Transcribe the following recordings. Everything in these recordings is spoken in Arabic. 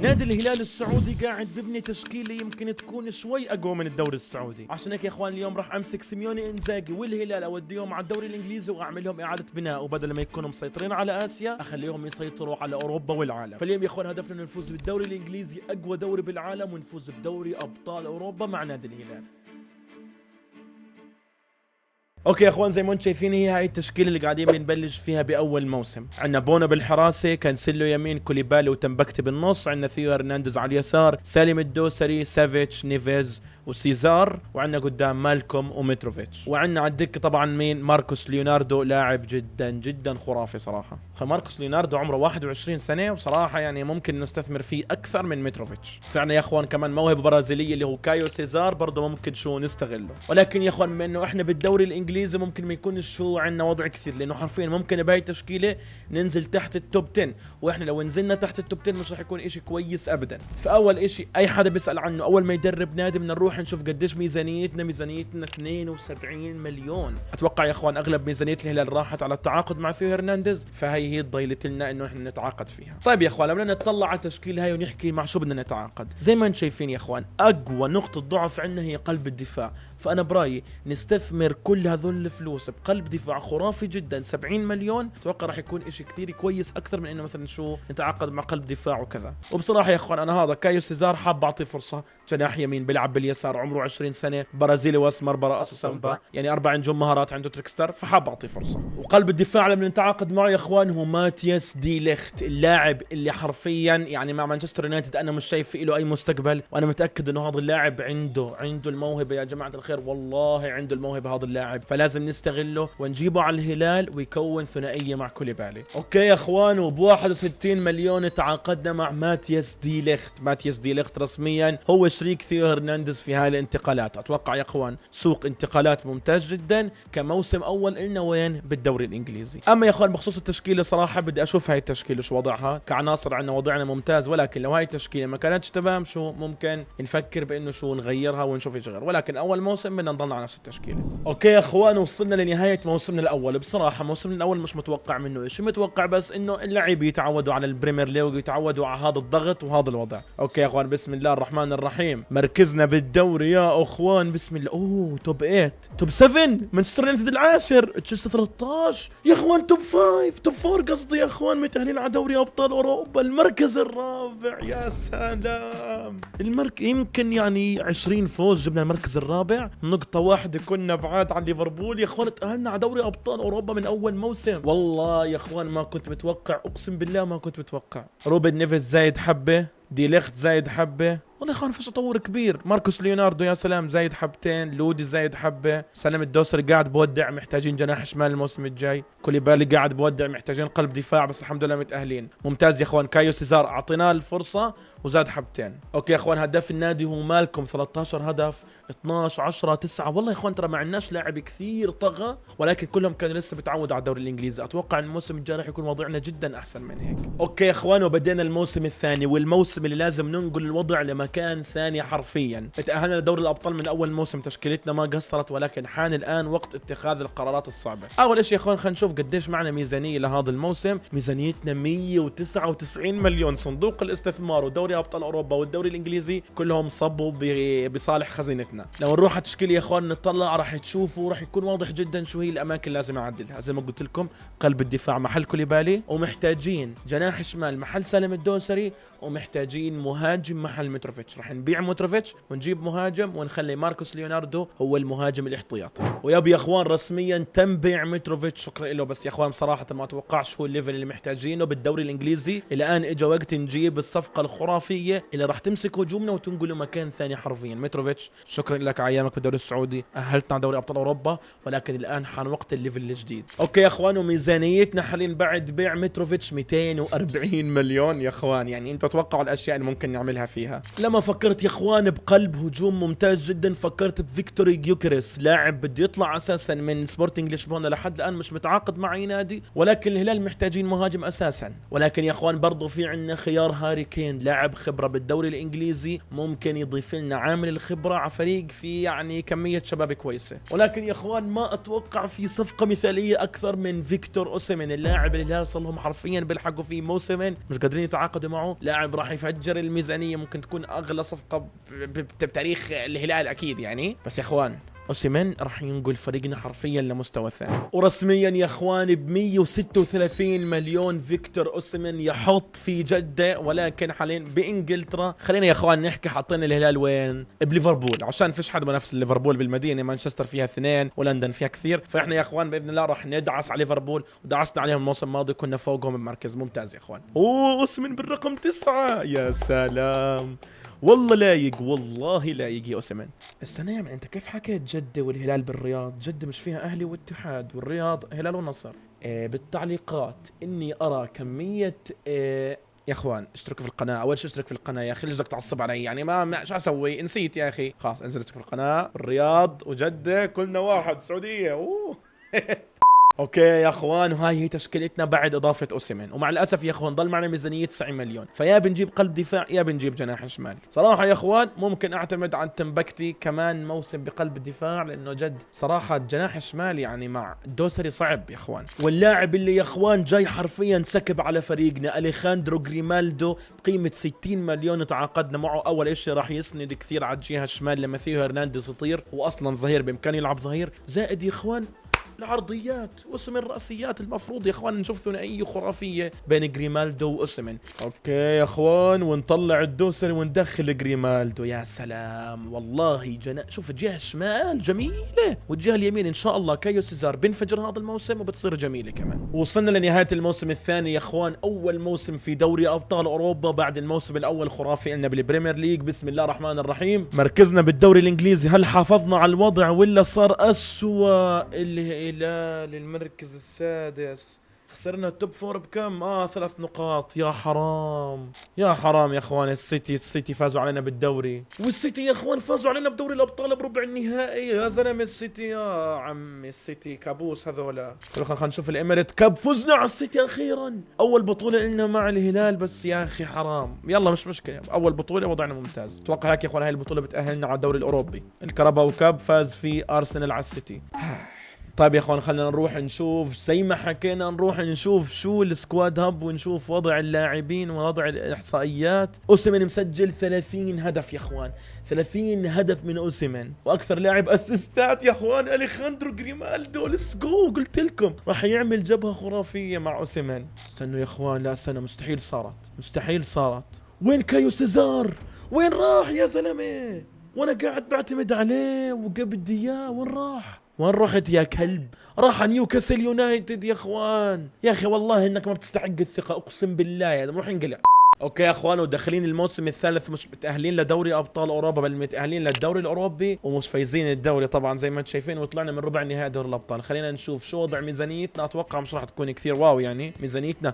نادي الهلال السعودي قاعد ببني تشكيله يمكن تكون شوي اقوى من الدوري السعودي، عشان هيك يا اخوان اليوم راح امسك سيميوني انزاجي والهلال اوديهم على الدوري الانجليزي واعمل لهم اعاده بناء، وبدل ما يكونوا مسيطرين على اسيا اخليهم يسيطروا على اوروبا والعالم. فاليوم يا اخوان هدفنا انه نفوز بالدوري الانجليزي اقوى دوري بالعالم، ونفوز بدوري ابطال اوروبا مع نادي الهلال. اوكي يا اخوان، زي ما انتم شايفين هي هاي التشكيله اللي قاعدين بنبلش فيها باول موسم. عندنا بونا بالحراسه، كانسيلو يمين، كوليبالي وتمبكتي بالنص، عندنا ثيو هرنانديز على اليسار، سالم الدوسري، سافيتش، نيفيز وسيزار، وعندنا قدام مالكوم ومتروفيتش، وعندنا على الدكه طبعا مين؟ ماركوس ليوناردو، لاعب جدا جدا خرافي صراحه. ماركوس ليوناردو عمره 21 سنه وصراحه يعني ممكن نستثمر فيه اكثر من متروفيتش. فعنا يا اخوان كمان موهبه برازيليه اللي هو كايو سيزار برضه ممكن شو نستغله، ولكن يا اخوان بما انه احنا بالدوري الانجليزي ممكن ما يكونش شو عندنا وضع كثير، لانه حرفيا ممكن بهاي التشكيله ننزل تحت التوب 10، واحنا لو نزلنا تحت التوب 10 مش راح يكون اشي كويس ابدا. فاول اشي اي حدا بيسال عنه اول ما يدرب نادي بدنا نروح نشوف قديش ميزانيتنا 72 مليون. اتوقع يا اخوان اغلب ميزانيه الهلال راحت على التعاقد مع ثيو هرنانديز، فهي ضيلت لنا انه احنا نتعاقد فيها. طيب يا اخوان بدنا نطلع على التشكيل هاي ونحكي مع شو بدنا نتعاقد. زي ما انتم شايفين يا اخوان اقوى نقطه ضعف عندنا هي قلب الدفاع، فانا برايي نستثمر كل هذول الفلوس بقلب دفاع خرافي جدا. 70 مليون اتوقع راح يكون اشي كثير كويس اكثر من انه مثلا شو نتعاقد مع قلب دفاع وكذا. وبصراحه يا اخوان انا هذا كايو سيزار حاب اعطيه فرصه، جناح يمين بيلعب باليسار، عمره 20 سنه، برازيلي واسمر، براسه سامبا، يعني 4 نجوم مهارات، عنده تريكستر، فحاب اعطيه فرصه. وقلب الدفاع اللي بدنا نتعاقد معه يا اخوان هو ماتياس دي ليخت، اللاعب اللي حرفيا يعني مع مانشستر يونايتد انا مش شايف له اي مستقبل، وانا متاكد انه هذا اللاعب عنده الموهبه يا جماعه الخير، والله عنده الموهبه هذا اللاعب، فلازم نستغله ونجيبه على الهلال ويكون ثنائيه مع كوليبالي. اوكي يا اخوان، وب 61 مليون تعاقدنا مع ماتياس دي ليخت. ماتياس دي ليخت رسميا هو شريك ثيو هرنانديز في هاي الانتقالات. اتوقع يا اخوان سوق انتقالات ممتاز جدا كموسم اول لنا وين بالدوري الانجليزي. اما يا اخوان بخصوص التشكيله صراحه بدي اشوف هاي التشكيله شو وضعها. كعناصر عندنا وضعنا ممتاز، ولكن لو هاي التشكيله ما كانتش تمام شو ممكن نفكر بانه شو نغيرها ونشوف ايش غير، ولكن اول موسم بدنا نضلنا على نفس التشكيله. اوكي يا اخوان وصلنا لنهايه موسمنا الاول. بصراحه موسمنا الاول مش متوقع منه شيء، متوقع بس انه اللعيبه يتعودوا على البريمير ليج ويتعودوا على هذا الضغط وهذا الوضع. اوكي يا اخوان بسم الله الرحمن الرحيم، مركزنا بالدوري يا اخوان بسم الله. اوه توب 8، توب 7، مانشستر يونايتد العاشر، تشيلسي 13 يا اخوان، توب 5، توب 4 قصدي يا اخوان، متأهلين على دوري ابطال اوروبا، المركز الرابع. يا سلام، يمكن يعني 20 فوز جبنا المركز الرابع، نقطة واحدة كنا بعاد عن ليفربول يا اخوان، تأهلنا على دوري ابطال اوروبا من اول موسم. والله يا اخوان ما كنت متوقع، اقسم بالله ما كنت متوقع. روبن نيفيز زايد حبة، دي ليخت زايد حبة، والله يا اخوان فيش تطور كبير. ماركوس ليوناردو يا سلام زايد حبتين، لودي زايد حبة، سلام الدوسري قاعد بودع، محتاجين جناح شمال الموسم الجاي، كوليبالي قاعد بودع، محتاجين قلب دفاع بس الحمد لله متأهلين. ممتاز يا اخوان، كايو سيزار اعطيناه الفرصة وزاد حبتين. اوكي يا اخوان هداف النادي هو مالكم 13 هدف، 12 10 9. والله يا اخوان ترى ما عندناش لاعب كثير طغى، ولكن كلهم كانوا لسه بتعودوا على الدوري الانجليزي. اتوقع ان الموسم الجاي راح يكون وضعنا جدا احسن من هيك. اوكي يا اخوان وبدينا الموسم الثاني، والموسم اللي لازم ننقل الوضع لمكان ثاني حرفيا. تأهلنا لدوري الابطال من اول موسم، تشكيلتنا ما قصرت، ولكن حان الان وقت اتخاذ القرارات الصعبه. اول شيء يا اخوان خلينا نشوف قديش معنا ميزانيه لهذا الموسم. ميزانيتنا 199 مليون. صندوق الاستثمار ودوري ابطال اوروبا والدوري الانجليزي كلهم صبوا بصالح خزينتنا. لو نروح على التشكيله يا اخوان نطلع راح تشوفوا راح يكون واضح جدا شو هي الاماكن لازم اعدلها. زي ما قلت لكم قلب الدفاع محل كوليبالي، ومحتاجين جناح شمال محل سالم الدوسري، ومحتاجين مهاجم محل متروفيتش. راح نبيع متروفيتش ونجيب مهاجم ونخلي ماركوس ليوناردو هو المهاجم الاحتياطي. ويابي يا اخوان رسميا تم بيع متروفيتش، شكرا له. بس يا اخوان بصراحه ما اتوقعش هو الليفل اللي محتاجينه بالدوري الانجليزي. الان اجى وقت نجيب الصفقه الخرافيه اللي راح تمسك هجومنا وتنقله مكان ثاني حرفيا. متروفيتش شكرا لك على ايامك بالدوري السعودي، اهلتنا على دوري ابطال اوروبا، ولكن الان حان وقت الليفل الجديد. اوكي يا اخوان وميزانيتنا حاليا بعد بيع متروفيتش 240 مليون يا اخوان. يعني انتوا توقعوا الاشياء اللي ممكن نعملها فيها. لما بينما فكرت يا اخوان بقلب هجوم ممتاز جدا، فكرت بفيكتوري جيوكريس، لاعب بده يطلع اساسا من سبورتنج لشبونه، لحد الان مش متعاقد مع اي نادي، ولكن الهلال محتاجين مهاجم اساسا. ولكن يا اخوان برضو في عندنا خيار هاري كين، لاعب خبره بالدوري الانجليزي، ممكن يضيف لنا عامل الخبره على فريق في يعني كميه شباب كويسه. ولكن يا اخوان ما اتوقع في صفقه مثاليه اكثر من فيكتور اوسيمين، اللاعب اللي الهلال صار لهم حرفيا بيلحقوا فيه موسمين مش قادرين يتعاقدوا معه، لاعب راح يفجر الميزانيه، ممكن تكون اغلى صفقه بتاريخ الهلال اكيد يعني. بس يا اخوان اوسيمين راح ينقل فريقنا حرفيا لمستوى ثاني. ورسميا يا اخوان ب 136 مليون فيكتور اوسيمين يحط في جدة، ولكن حاليا بانجلترا. خلينا يا اخوان نحكي، حاطين الهلال وين؟ بليفربول، عشان فيش حد بنفس ليفربول بالمدينة، مانشستر فيها 2 ولندن فيها كثير، فاحنا يا اخوان باذن الله راح ندعس على ليفربول، ودعسنا عليهم الموسم الماضي كنا فوقهم بمركز ممتاز يا اخوان. اوسيمين بالرقم 9، يا سلام، والله لايق، والله لايق يا اوسيمين. السنة يا انت كيف حكيت جدة والهلال بالرياض؟ جدة مش فيها اهلي واتحاد، والرياض هلال ونصر. بالتعليقات اني ارى كمية يا اخوان اشتركوا في القناة، اول شيء اشترك في القناة يا اخي، ليش بدك تعصب علي يعني؟ ما شو اسوي، نسيت يا اخي، خلاص انزل اشترك في القناة. الرياض وجدة كلنا واحد، سعودية اوه اوكي يا اخوان، وهاي هي تشكيلتنا بعد اضافه اوسيمين. ومع الاسف يا اخوان ضل معنا ميزانيه 90 مليون، فيا بنجيب قلب دفاع يا بنجيب جناح شمال. صراحه يا اخوان ممكن اعتمد على تنبكتي كمان موسم بقلب الدفاع، لانه جد صراحه الجناح الشمال يعني مع الدوسري صعب يا اخوان. واللاعب اللي يا اخوان جاي حرفيا سكب على فريقنا اليخاندرو جريمالدو بقيمه 60 مليون، تعاقدنا معه. اول شيء راح يسند كثير على الجهه الشمال لما ثيو هرنانديز يطير، واصلا ظهير بامكانه يلعب ظهير، زائد يا اخوان العرضيات واسم الرأسيات، المفروض يا اخوان نشوف ثنائيه خرافيه بين جريمالدو واوسيمين. اوكي يا اخوان، ونطلع الدوسري وندخل جريمالدو، يا سلام والله. شوف الجهه الشمال جميله، والجهه اليمين ان شاء الله كايو سيزار بنفجر هذا الموسم وبتصير جميله كمان. وصلنا لنهايه الموسم الثاني يا اخوان، اول موسم في دوري ابطال اوروبا بعد الموسم الاول خرافي لنا بالبريمير ليج. بسم الله الرحمن الرحيم. مركزنا بالدوري الانجليزي، هل حافظنا على الوضع ولا صار اسوأ؟ الهلال المركز السادس، خسرنا التوب فور بكم؟ 3 نقاط، يا حرام يا حرام يا اخوان. السيتي فازوا علينا بالدوري، والسيتي يا اخوان فازوا علينا بدوري الابطال بربع النهائي، يا زلمه السيتي يا عمي، السيتي كابوس هذولا. خلينا نشوف الاميريت كاب، فزنا على السيتي اخيرا، اول بطوله لنا مع الهلال، بس يا اخي حرام. يلا مش مشكله، اول بطوله وضعنا ممتاز. اتوقع هيك يا اخوان هاي البطوله بتاهلنا على الدوري الاوروبي. الكرباو كاب فاز فيه ارسنال على السيتي. طيب يا اخوان خلينا نروح نشوف زي ما حكينا، نروح نشوف شو السكواد هاب، ونشوف وضع اللاعبين ووضع الاحصائيات. اوسيمين مسجل 30 هدف يا اخوان، 30 هدف من اوسيمين، واكثر لاعب اسيستات يا اخوان اليخاندرو جريمالدو. ليتس جو، قلت لكم راح يعمل جبهه خرافيه مع اوسيمين. استنوا يا اخوان، لا استنى، مستحيل صارت، مستحيل صارت. وين كايو سيزار؟ وين راح يا زلمه؟ وانا قاعد بعتمد عليه وقبض اياه، وين راح؟ وين رحت يا كلب؟ راح نيوكاسل يونايتد يا اخوان. يا اخي والله انك ما بتستحق الثقة، اقسم بالله يا روح انقلع. اوكي يا اخوان، وداخلين الموسم الثالث، مش متأهلين لدوري ابطال اوروبا بل متأهلين للدوري الاوروبي، ومش فايزين الدوري طبعا زي ما انتم شايفين، وطلعنا من ربع نهائي دوري الابطال. خلينا نشوف شو وضع ميزانيتنا. اتوقع مش راح تكون كثير واو يعني ميزانيتنا.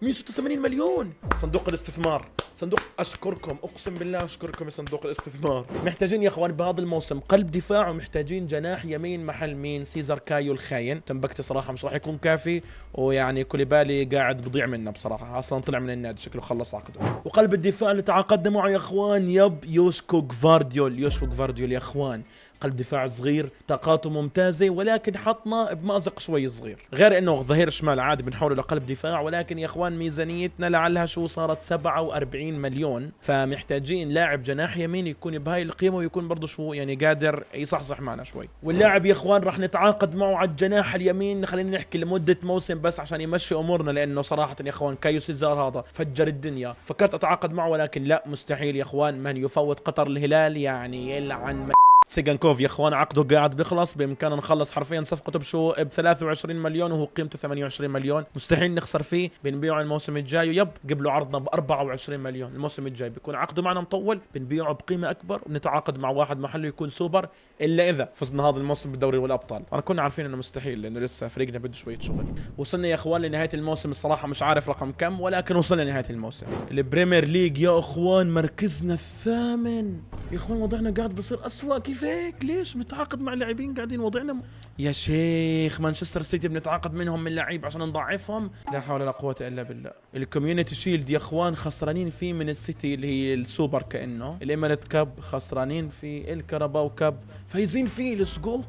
186 مليون. صندوق الاستثمار، صندوق، اشكركم اقسم بالله اشكركم يا صندوق الاستثمار. محتاجين يا اخوان بهذا الموسم قلب دفاع، ومحتاجين جناح يمين محل مين؟ سيزر كايو الخاين. تنبكتي صراحه مش راح يكون كافي، ويعني كوليبالي قاعد بضيع منا بصراحه، اصلا طلع من النادي شكله خلص عقده. وقلب الدفاع اللي تعاقدنا معه يا اخوان يوشكو غفارديول. يوشكو غفارديول يا اخوان قلب دفاع صغير، طاقاته ممتازه، ولكن حطنا بمأزق شوي صغير. غير انه ظهير شمال عادي بنحوله لقلب دفاع، ولكن يا اخوان ميزانيتنا لعلها شو صارت 47 مليون، فمحتاجين لاعب جناح يمين يكون بهاي القيمه، ويكون برضه شو يعني قادر يصحصح معنا شوي. واللاعب يا اخوان راح نتعاقد معه على الجناح اليمين، خلينا نحكي لمده موسم بس عشان يمشي امورنا، لانه صراحه يا اخوان كايو سيزار هذا فجر الدنيا. فكرت اتعاقد معه ولكن لا، مستحيل يا اخوان. من يفوت قطر الهلال يعني يلعن سيغانكوف يا اخوان عقده قاعد بيخلص، بامكاننا نخلص حرفيا صفقته ب 23 مليون وهو قيمته 28 مليون، مستحيل نخسر فيه، بنبيعه الموسم الجاي. ويب قبلوا عرضنا ب 24 مليون الموسم الجاي، بيكون عقده معنا مطول، بنبيعه بقيمه اكبر ونتعاقد مع واحد محله يكون سوبر، الا اذا فزنا هذا الموسم بالدوري والابطال. انا كنا عارفين انه مستحيل لانه لسه فريقنا بده شويه شغل. وصلنا يا اخوان لنهايه الموسم، الصراحه مش عارف رقم كم، ولكن وصلنا لنهايه الموسم. البريمير ليج يا اخوان مركزنا الثامن. يا اخوان وضعنا قاعد بصير اسوء. كيف هيك؟ ليش متعاقد مع لاعبين قاعدين وضعنا يا شيخ؟ مانشستر سيتي بنتعاقد منهم من لعيب عشان نضعفهم؟ لا حول ولا قوه الا بالله. الكوميونتي شيلد يا اخوان خسرانين فيه من السيتي اللي هي السوبر، كانه الامارات كاب خسرانين فيه، الكاراباو كاب فايزين فيه. ليتس جو.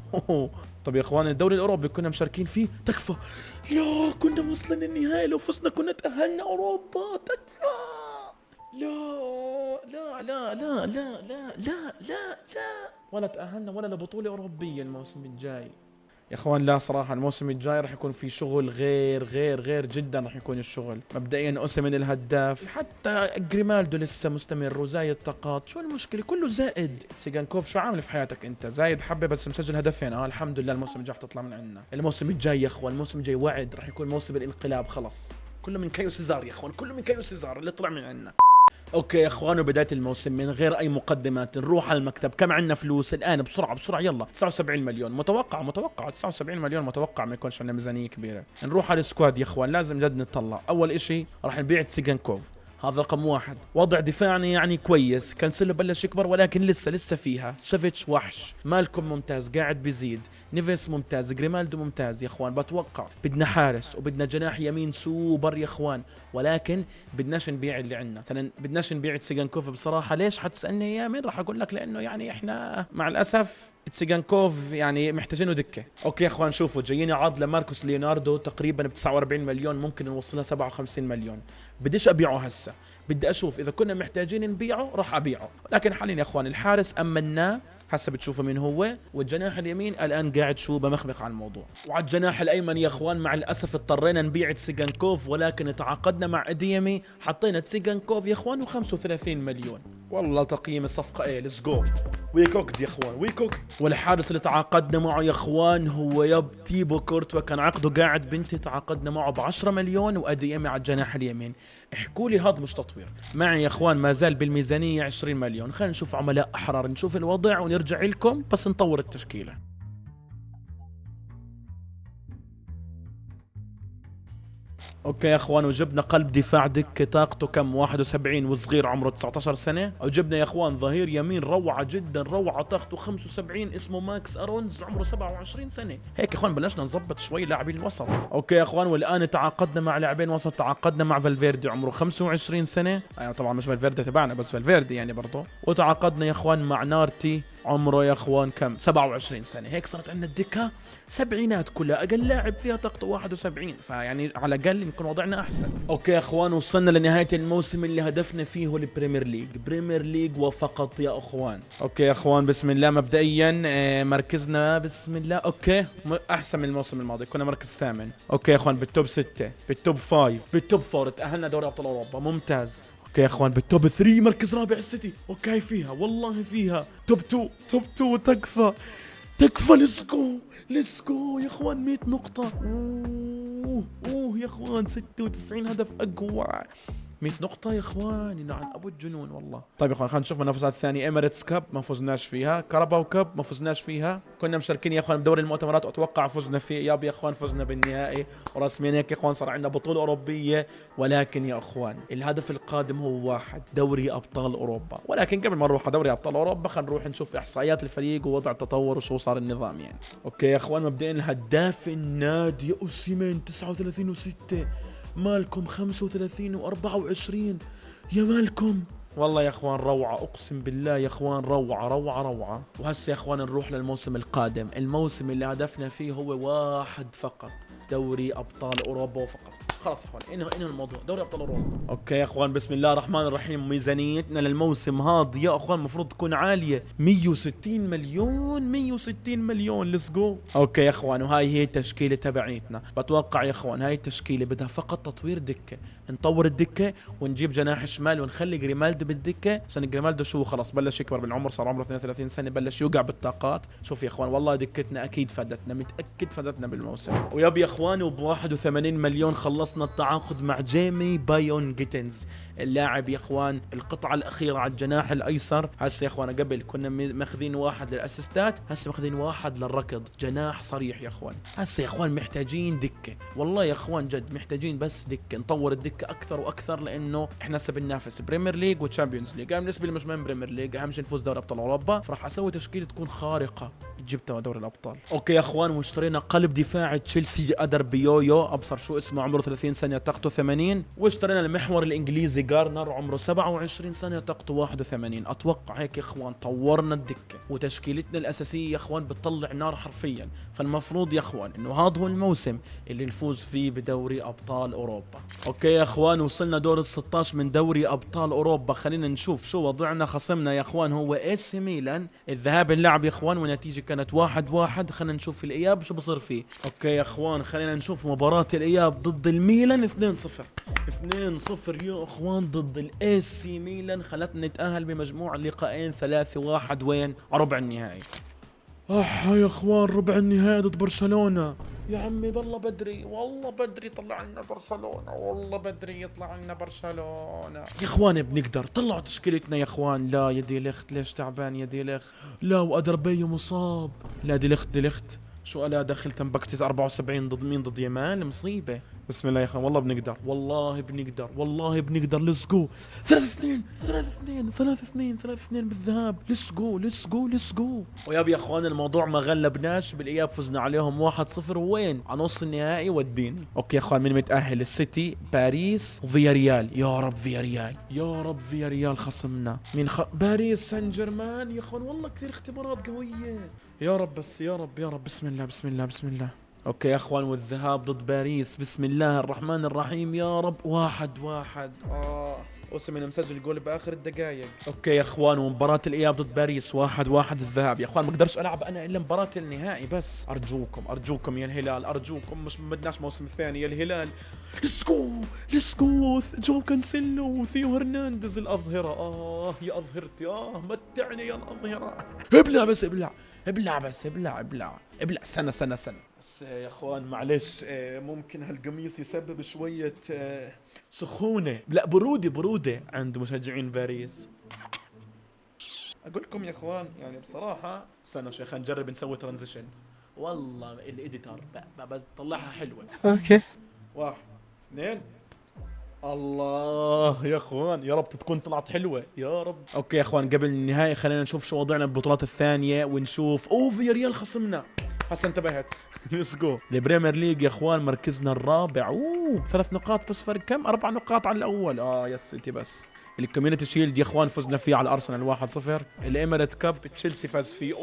طب يا اخوان الدوري الاوروبي كنا مشاركين فيه، تكفى. لا كنا وصلنا النهائي، لو فزنا كنا تاهلنا اوروبا. تكفى. لا لا لا لا لا لا لا لا لا، ولا تأهلنا ولا لبطولة أوروبية الموسم الجاي يا اخوان. لا صراحة الموسم الجاي راح يكون في شغل غير جدا. راح يكون الشغل مبدئيا اوسيمين الهداف، حتى جريمالدو لسه مستمر، وزايد طاقات. شو المشكلة؟ كله زائد. سيغانكوف شو عامل في حياتك انت؟ زايد حبة بس مسجل هدفين. الحمد لله الموسم الجاي تطلع من عندنا. الموسم الجاي يا اخوان، الموسم الجاي وعد راح يكون موسم الانقلاب. خلص كله من كايو سيزار يا اخوان، كله من كايو سيزار اللي طلع من عندنا. اوكي يا اخوان، وبدايه الموسم من غير اي مقدمات نروح على المكتب. كم عندنا فلوس الان؟ بسرعه يلا. 79 مليون. متوقع 79 مليون، متوقع ما يكونش عندنا ميزانيه كبيره. نروح على السكواد يا اخوان، لازم جد نطلع. اول اشي راح نبيع سيغانكوف، هذا رقم واحد. وضع دفاعنا يعني كويس، كانسيلو بلش يكبر ولكن لسه فيها. سوفيتش وحش، مالكم ممتاز قاعد بيزيد، نيفيس ممتاز، جريمالدو ممتاز يا اخوان. بتوقع بدنا حارس وبدنا جناح يمين سوبر يا اخوان، ولكن بدناش نبيع اللي عندنا. مثلا بدناش نبيع سيغانكوف بصراحه. ليش حتسالني يا مين؟ راح اقول لك لانه يعني احنا مع الاسف سيغانكوف يعني محتاجينه دكه. اوكي يا اخوان شوفوا، جايين عرض لماركوس ليوناردو تقريبا ب 49 مليون، ممكن نوصلها 57 مليون. بديش ابيعه هسه، بدي اشوف اذا كنا محتاجين نبيعه راح ابيعه. لكن حاليا يا اخوان الحارس امناه، هسه بتشوفوا مين هو. والجناح اليمين الان قاعد شو بمخبخ على الموضوع. وعلى الجناح الايمن يا اخوان مع الاسف اضطرينا نبيع سيغانكوف، ولكن تعاقدنا مع اديمي، حطينا سيغانكوف يا اخوان و35 مليون. والله تقييم الصفقه ايه. ليتس جو. ويكوكد يا اخوان، ويكوكد. والحارس اللي تعاقدنا معه يا اخوان هو تيبو كورتوا، كان عقده قاعد بنتي، تعاقدنا معه ب 10 مليون واديمي على الجناح اليمين. احكوا لي هذا مش تطوير؟ معي يا اخوان ما زال بالميزانيه 20 مليون. خلينا نشوف عملاء احرار، نشوف الوضع ونرجع لكم، بس نطور التشكيله. اوكي يا اخوان، وجبنا قلب دفاع دكه طاقته كم 71 وصغير عمره 19 سنه. وجبنا يا اخوان ظهير يمين روعه جدا، روعه طاقته 75 اسمه ماكس ارونز عمره 27 سنه. هيك يا اخوان بلشنا نظبط شوي لاعبين الوسط. اوكي يا اخوان، والان تعاقدنا مع لاعبين وسط. تعاقدنا مع فالفيردي عمره 25 سنه، يعني طبعا مش فالفيردي تبعنا بس فالفيردي يعني برضه. وتعاقدنا يا اخوان مع نارتي عمره يا اخوان كم 27 سنه. هيك صارت عندنا الدكه سبعينات كلها، اقل لاعب فيها طاقته 71، فيعني على الاقل نكون وضعنا احسن. اوكي يا اخوان، وصلنا لنهايه الموسم اللي هدفنا فيه هو البريمير ليج. بريمير ليج وفقط يا اخوان. اوكي يا اخوان بسم الله. مبدئيا مركزنا بسم الله اوكي احسن من الموسم الماضي، كنا مركز ثامن. اوكي يا اخوان بالتوب 6 بالتوب 5 بالتوب 4 تاهلنا دوري ابطال اوروبا، ممتاز. اوكي يا اخوان بالتوب 3 مركز رابع السيتي. اوكي فيها والله فيها. توب 2 تكفى. ليتس جو يا اخوان 100 نقطة. اوه يا اخوان 96 هدف اقوى. 100 نقطة يا اخوان، ينعن ابو الجنون والله. طيب يا اخوان خلينا نشوف المنافسات الثانية. اميريتس كاب ما فزناش فيها، كاراباو كاب ما فزناش فيها. كنا مشاركين يا اخوان بدوري المؤتمرات واتوقع فزنا فيه. يا اخوان فزنا بالنهائي، ورسميا هيك يا اخوان صار عندنا بطولة اوروبية. ولكن يا اخوان الهدف القادم هو واحد، دوري ابطال اوروبا. ولكن قبل ما نروح على دوري ابطال اوروبا خلينا نروح نشوف احصائيات الفريق ووضع التطور وشو صار النظام يعني. اوكي يا اخوان مبدئيا الهداف النادي اوسيمين 39 و6، مالكم 35 و24. يا مالكم والله يا اخوان روعة، اقسم بالله يا اخوان روعة. وهسه يا اخوان نروح للموسم القادم. الموسم اللي هدفنا فيه هو واحد فقط، دوري ابطال اوروبا فقط. خلاص يا اخوان انه الموضوع دوري ابطال اوروبا. اوكي يا اخوان، بسم الله الرحمن الرحيم. ميزانيتنا للموسم هذا يا اخوان المفروض تكون عاليه، 160 مليون. 160 مليون، ليتس جو. اوكي يا اخوان، وهاي هي التشكيله تبعيتنا. بتوقع يا اخوان هاي التشكيله بدها فقط تطوير دكه، نطور الدكه ونجيب جناح شمال ونخلي جريمالدو بالدكه، عشان جريمالدو شو خلص بلش يكبر بالعمر، صار عمره 32 سنه، بلش يوقع بالطاقات. شوف يا اخوان والله دكتنا اكيد فادتنا، متاكد فادتنا بالموسم. ويب يا اخوان، وب 81 مليون خلصنا التعاقد مع جيمي بايون جيتنز، اللاعب يا اخوان القطعه الاخيره على الجناح الايسر. هسه يا اخوان قبل كنا ماخذين واحد للاسيستات، هسه ماخذين واحد للركض، جناح صريح يا اخوان. هسه يا اخوان محتاجين دكه، والله يا اخوان جد محتاجين بس دكه، نطور الدكه اكثر واكثر، لانه احنا هسه بننافس بريمير ليج وتشامبيونز ليج. انا بالنسبه لي مش مهم بريمير ليج، اهم شيء نفوز دوري ابطال اوروبا، فراح اسوي تشكيله تكون خارقه جبتها دوري الابطال. اوكي يا اخوان، واشترينا قلب دفاع تشيلسي ادر بيويو، ابصر شو اسمه، عمره 30 سنه طاقته 80. واشترينا المحور الانجليزي جارنر، عمره 27 سنه طاقته 81. اتوقع هيك يا اخوان طورنا الدكه، وتشكيلتنا الاساسيه يا اخوان بتطلع نار حرفيا. فالمفروض يا اخوان انه هذا هو الموسم اللي نفوز فيه بدوري ابطال اوروبا. اوكي يا اخوان، وصلنا دور ال16 من دوري ابطال اوروبا. خلينا نشوف شو وضعنا. خصمنا يا اخوان هو اي سي ميلان، الذهاب اللعب يا اخوان والنتيجه كانت 1-1. خلينا نشوف في الاياب شو بصير فيه. اوكي يا اخوان، خلينا نشوف مباراه الاياب ضد الميلان 2-0. 2-0 يا اخوان ضد الاي سي ميلان، خلتنا نتاهل بمجموع لقاءين 3-1 وين ربع النهائي. يا اخوان ربع النهائي ضد برشلونة. يا عمي والله بدري، والله بدري طلع لنا برشلونة، والله بدري يطلع لنا برشلونة. يا اخوان بنقدر، طلعوا تشكيلتنا يا اخوان. لا يا دي ليخت، ليش تعبان يا دي ليخت؟ لا وادربيه مصاب. لا دي ليخت شو الا دخل تنبكتز 74 ضد مين؟ ضد يمان، مصيبة. بسم الله يا اخوان، والله بنقدر، والله بنقدر، والله بنقدر. ليتس جو. 3-2 بالذهاب. ليتس جو. ويا اخوان الموضوع ما غلبناش بالاياب، فزنا عليهم 1-0 وين على نص النهائي وديني. اوكي يا اخوان، مين متاهل؟ السيتي، باريس وفياريال. يا رب فياريال، يا رب فياريال خصمنا. مين باريس سان جيرمان. يا اخوان والله كثير اختبارات قوية. يا رب بس، يا رب بسم الله. اوكي يا اخوان، والذهاب ضد باريس. بسم الله الرحمن الرحيم. يا رب 1-1. اوسمين مسجل جول باخر الدقائق. اوكي يا اخوان، ومباراة الاياب ضد باريس 1-1 الذهاب. يا اخوان ما اقدرش العب انا الا مباراة النهائي بس. ارجوكم يا الهلال، ارجوكم، مش بدناش موسم ثاني يا الهلال. ليتس جو. جو كانسيلو وثيو هرنانديز الاظهرة. يا اظهرتي، متعني يا الاظهرة. ابلع. استنى. بس يا اخوان معلش، ممكن هالقميص يسبب شوية سخونة، لا برودة عند مشجعين باريس. اقول لكم يا اخوان يعني بصراحة، استنى شوي خلينا نجرب نسوي ترانزيشن. والله الاديتر بطلعها حلوة. اوكي 1 2. الله يا اخوان، يا رب تكون طلعت حلوة يا رب. اوكي يا اخوان، قبل النهاية خلينا نشوف شو وضعنا بالبطولات الثانية، ونشوف فياريال خصمنا. هسه انتبهت. ليتس جو. البريمير ليج يا اخوان مركزنا الرابع. 3 نقاط بس فرق، كم 4 نقاط على الاول. يا السيتي بس. الكوميونتي شيلد يا اخوان فزنا فيه على ارسنال 1-0. الاميريت كاب تشيلسي فاز فيه.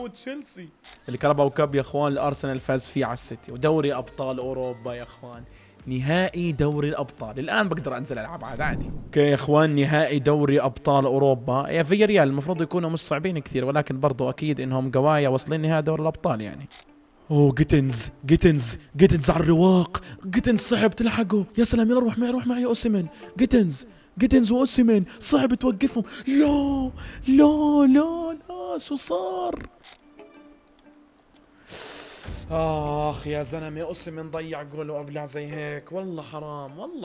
تشيلسي. الكاراباو كاب يا اخوان الارسنال فاز فيه على السيتي. ودوري ابطال اوروبا يا اخوان، نهائي دوري الابطال الان بقدر انزل العب عادي. اوكي يا اخوان، نهائي دوري ابطال اوروبا. يا فياريال المفروض يكونوا مش صعبين كثير، ولكن برضو اكيد انهم قوايا واصلين نهائي دوري الابطال يعني. جيتنز على الرواق. جيتنز صعب تلحقه. يا سلام، يلا روح معي اوسيمين. جيتنز واوسيمين صعب توقفهم. لا شو صار؟ يا زلمه، اوسيمين ضيع جول وابلع زي هيك. والله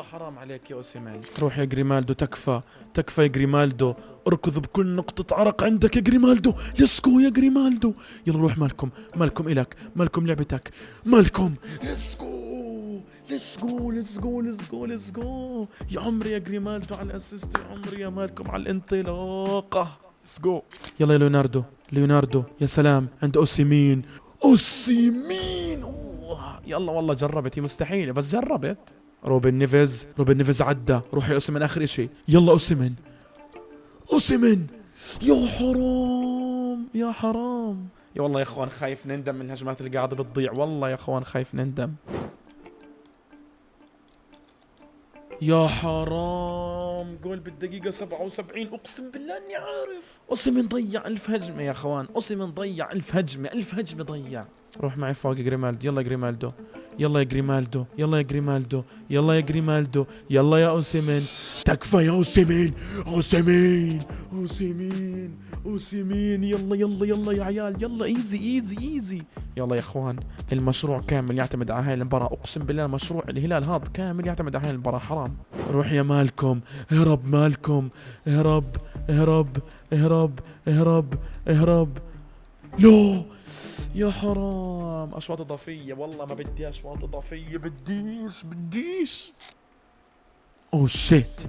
حرام عليك يا اوسيمين. روح يا جريمالدو، تكفى يا جريمالدو. اركض بكل نقطة عرق عندك يا جريمالدو. ليسكو يا جريمالدو. يلا روح مالكم إلك، مالكم لعبتك، مالكم. ليتس جو يا عمري يا جريمالدو على الاسيست، يا عمري يا مالكم على الانطلاقة. ليتس جو. يلا يا ليوناردو. يا سلام عند اوسيمين. يلا والله جربت، هي مستحيلة بس جربت. روبن نيفيز عدى. روح يا اوسيمين اخر اشي. يلا اوسيمين. يا حرام يا والله يا اخوان، خايف نندم من الهجمات اللي قاعدة بتضيع. والله يا اخوان خايف نندم. يا حرام، جول بالدقيقة 77. اقسم بالله اني عارف. اوسيمين ضيع 1000 هجمة يا اخوان، اوسيمين ضيع 1000 هجمة، 1000 هجمة ضيع. روح معي فوق جريمالدو، يلا جريمالدو، يلا يا جريمالدو، يلا يا جريمالدو، يلا يا جريمالدو، يلا يا اوسيمين. تكفى يا اوسيمين، اوسيمين، اوسيمين، اوسيمين. يلا يلا يلا يا عيال، يلا ايزي ايزي ايزي. يلا يا اخوان، المشروع كامل يعتمد على هاي المباراة. اقسم بالله مشروع الهلال هذا كامل يعتمد على هاي المباراة. حرام. روح يا مالكم، اهرب مالكم، اهرب، اهرب، اهرب، اهرب، اهرب. لو يا حرام، اشواط اضافية. والله ما بدي اشواط اضافية، بديش. اوه شيت.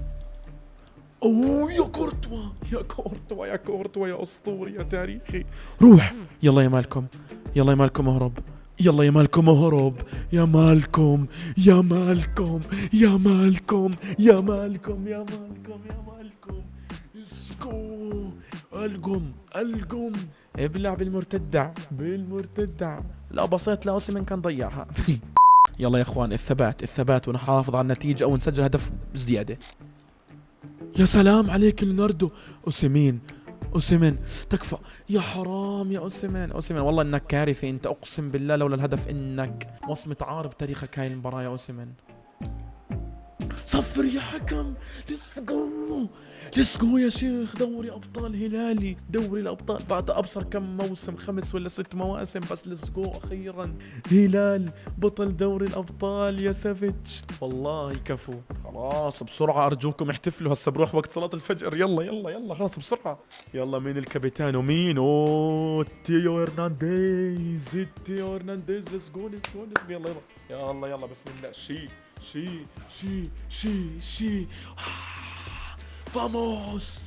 اوه يا كورتوا، يا كورتوا، يا كورتوا، يا اسطوري، يا تاريخي. روح. يلا يا مالكم، يلا يا مالكم اهرب، يلا يا مالكم اهرب، يا مالكم، يا مالكم، يا مالكم، يا مالكم، يا مالكم، يا مالكم. اسكو. القم، القم. ابلع بالمرتدع، بالمرتدع. لا بسيط، لا اوسيمين كان ضيعها. يلا يا اخوان، الثبات، الثبات، ونحافظ على النتيجة او نسجل هدف زيادة. يا سلام عليك ليوناردو. اوسيمين، اوسيمين، تكفى. يا حرام يا اوسيمين، اوسيمين والله انك كارثي انت. اقسم بالله لولا الهدف انك وصمة عار بتاريخك هاي المباراة يا اوسيمين. صفر يا حكم. ليتس جو، ليتس جو يا شيخ. دوري ابطال هلالي، دوري الابطال بعد ابصر كم موسم، 5 ولا 6 مواسم بس. ليتس جو اخيرا، هلال بطل دوري الابطال يا سافيتش. والله كفو. خلاص بسرعة ارجوكم احتفلوا، هسه بروح وقت صلاة الفجر. يلا يلا يلا خلاص بسرعة. يلا مين الكابيتان ومين؟ اوه تيو هرنانديز، تيو هرنانديز. ليتس جو ليتس جو ليتس جو. يلا يلا يلا يلا بسم الله. شي فاموس.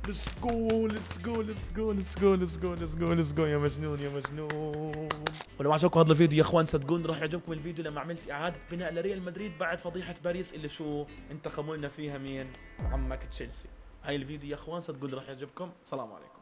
Let's go, let's go, let's go, let's go, let's go, let's go, let's go يا مجنون، يا مجنون. ولو عجبكم هذا الفيديو يا اخوان صدقوني راح يعجبكم الفيديو لما عملت اعادة بناء لريال مدريد بعد فضيحة باريس اللي شو انتقموا لنا فيها مين؟ عمك تشيلسي. هاي الفيديو يا اخوان صدقوني راح يعجبكم. سلام عليكم.